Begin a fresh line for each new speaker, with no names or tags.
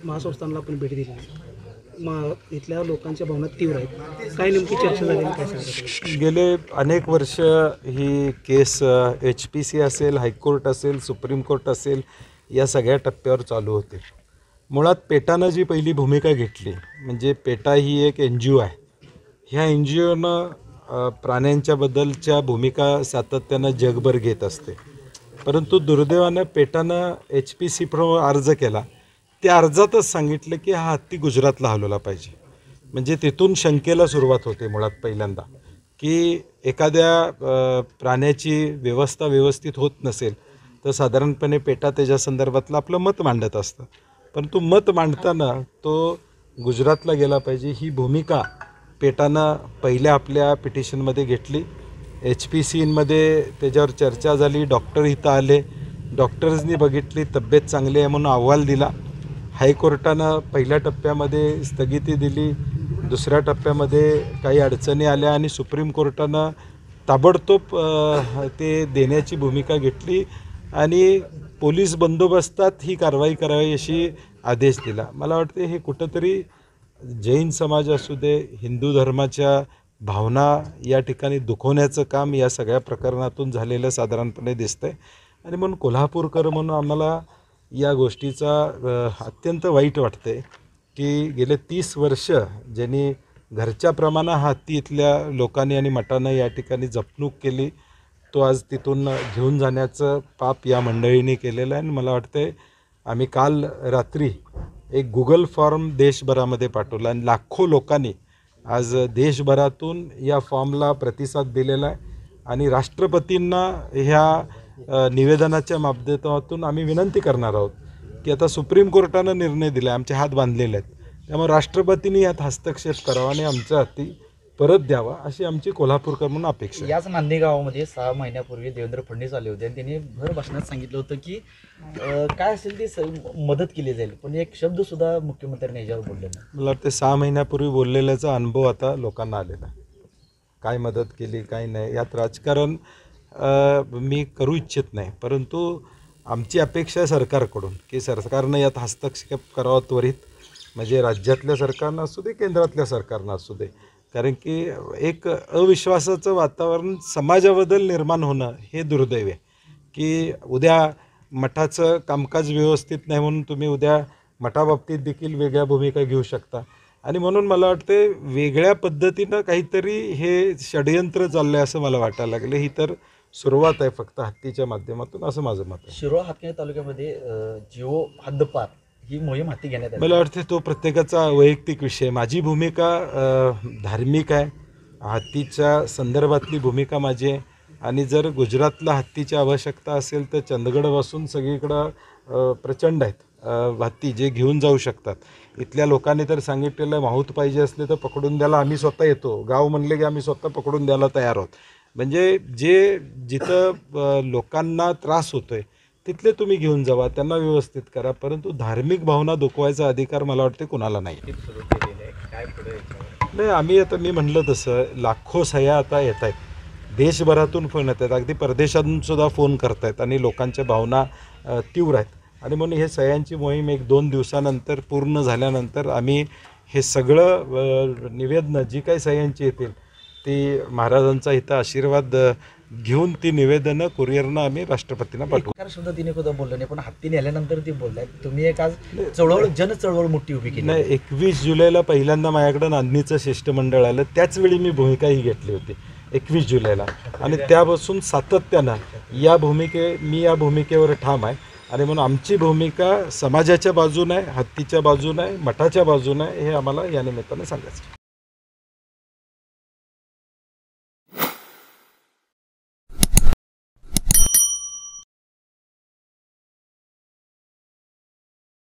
महासंस्थानला आपण भेट दिली. मग इथल्या लोकांच्या भावना तीव्र आहेत. काय नेमकी चर्चा झाली काय सांगता?
गेले अनेक वर्ष ही केस HPC असेल, हायकोर्ट असेल, सुप्रीम कोर्ट असेल, या सगळ्या टप्प्यावर चालू होते. मुळात पेटानं जी पहिली भूमिका घेतली म्हणजे पेटा ही एक NGO आहे. ह्या NGOनं प्राण्यांच्याबद्दलच्या भूमिका सातत्यानं जगभर घेत असते. परंतु दुर्दैवानं पेटानं HPC अर्ज केला. त्या अर्जातच सांगितलं की हा हत्ती गुजरातला हलवला पाहिजे. म्हणजे तिथून शंकेला सुरुवात होते मुळात पहिल्यांदा की एखाद्या प्राण्याची व्यवस्था व्यवस्थित होत नसेल तर साधारणपणे पेटा त्याच्या संदर्भातलं आपलं मत मांडत असतं. परंतु मत मांडताना तो गुजरातला गेला पाहिजे ही भूमिका पेटानं पहिल्या आपल्या पिटिशनमध्ये घेतली. HPCमध्ये त्याच्यावर चर्चा झाली. डॉक्टर इथं आले. डॉक्टर्सनी बघितली, तब्येत चांगली आहे म्हणून अहवाल दिला. हायकोर्टानं पहिल्या टप्प्यामध्ये स्थगिती दिली. दुसऱ्या टप्प्यामध्ये काही अडचणी आल्या आणि सुप्रीम कोर्टानं ताबडतोब ते देण्याची भूमिका घेतली आणि पोलीस बंदोबस्तात ही कारवाई करावी अशी आदेश दिला. मला वाटते हे कुठंतरी जैन समाज असू दे, हिंदू धर्माच्या भावना या ठिकाणी दुखवण्याचं काम या सगळ्या प्रकरणातून झालेलं साधारणपणे दिसतंय. आणि म्हणून कोल्हापूरकर म्हणून आम्हाला या गोष्टीचा अत्यंत वाईट वाटते की गेले 30 वर्ष ज्यांनी घरच्याप्रमाणे हा हत्ती इथल्या लोकांनी आणि मठानं या ठिकाणी जपणूक केली तो आज तिथून घेऊन जाण्याचं पाप या मंडळींनी केलेलं आहे. आणि मला वाटतं आम्ही काल रात्री एक गुगल फॉर्म देशभरामध्ये पाठवला आणि लाखो लोकांनी आज देशभरातून या फॉर्मला प्रतिसाद दिलेला आहे. आणि राष्ट्रपतींना ह्या निवेदनाच्या माध्यमातून आम्ही विनंती करणार आहोत की आता सुप्रीम कोर्टानं निर्णय दिला, आमचे हात बांधलेले आहेत, त्यामुळे राष्ट्रपतींनी यात हस्तक्षेप करावा आणि आमचा हत्ती परत द्यावा अशी आमची कोल्हापूरकर म्हणून अपेक्षा.
याच नांदे गावामध्ये 6 महिन्यापूर्वी देवेंद्र फडणवीस आले होते आणि त्यांनी भर भाषणात सांगितलं होतं की काय असेल ती मदत केली जाईल, पण एक शब्दसुद्धा मुख्यमंत्र्यांनी याच्यावर बोलले नाही.
मला वाटतं 6 महिन्यापूर्वी बोललेल्याचा अनुभव आता लोकांना आलेला. काय मदत केली काय नाही यात राजकारण मी करू इच्छित नाही. परंतु आमची अपेक्षा आहे सरकारकडून की सरकारनं यात हस्तक्षेप करावा त्वरित. म्हणजे राज्यातल्या सरकारनं असू दे, केंद्रातल्या सरकारनं असू दे. कारण की एक अविश्वासाचं वातावरण समाजाबद्दल निर्माण होणं हे दुर्दैव आहे की उद्या मठाचं कामकाज व्यवस्थित नाही म्हणून तुम्ही उद्या मठाबाबतीत देखील वेगळ्या भूमिका घेऊ शकता. आणि म्हणून मला वाटते वेगळ्या पद्धतीनं काहीतरी हे षडयंत्र चाललं आहे असं मला वाटायला लागलं. ही तर सुरुवात आहे फक्त हत्तीच्या माध्यमातून असं माझं मत आहे.
शिरोळ हातकणंगले तालुक्यामध्ये जिओ हद्दपार ही मोहीम हाती घेण्यात आली.
मला वाटते तो प्रत्येकाचा वैयक्तिक विषय. माझी भूमिका धार्मिक आहे. हत्तीच्या संदर्भातली भूमिका माझी आहे. आणि जर गुजरातला हत्तीची आवश्यकता असेल तर चंदगडपासून सगळीकडं प्रचंड आहेत हत्ती जे घेऊन जाऊ शकतात. इथल्या लोकांनी तर सांगितलेलं माहूत पाहिजे असले तर पकडून द्यायला आम्ही स्वतः येतो. गाव म्हणले की आम्ही स्वतः पकडून द्यायला तयार आहोत. म्हणजे जिथं लोकांना त्रास होतोय तिथले तुम्ही घेऊन जावा, त्यांना व्यवस्थित करा. परंतु धार्मिक भावना दुखवायचा अधिकार मला वाटते कुणाला नाही. नाही आम्ही आता मी म्हटलं तसं लाखो सह्या आता येत आहेत. देशभरातून फोन येत आहेत, अगदी परदेशातून सुद्धा फोन करत आहेत आणि लोकांच्या भावना तीव्र आहेत. आणि म्हणून हे सह्यांची मोहीम 1-2 दिवसानंतर पूर्ण झाल्यानंतर आम्ही हे सगळं निवेदनं जी काही सह्यांची येतील ती महाराजांचा इथं आशीर्वाद घेऊन ती निवेदनं कुरिअरनं आम्ही राष्ट्रपतींना पाठवू.
सुद्धा तिने सुद्धा बोललं नाही, पण हत्ती नेल्यानंतर ती बोललाय. तुम्ही एक आज चळवळ मोठी उभी केली.
नाही 21 जुलैला पहिल्यांदा माझ्याकडं नांदणीचं शिष्टमंडळ आलं. त्याचवेळी मी भूमिकाही घेतली होती 21 जुलैला. आणि त्यापासून सातत्यानं मी या भूमिकेवर ठाम आहे. आणि म्हणून आमची भूमिका समाजाच्या बाजूने आहे, हत्तीच्या बाजूने आहे, मठाच्या बाजूने आहे हे आम्हाला या निमित्तानं सांगायचं.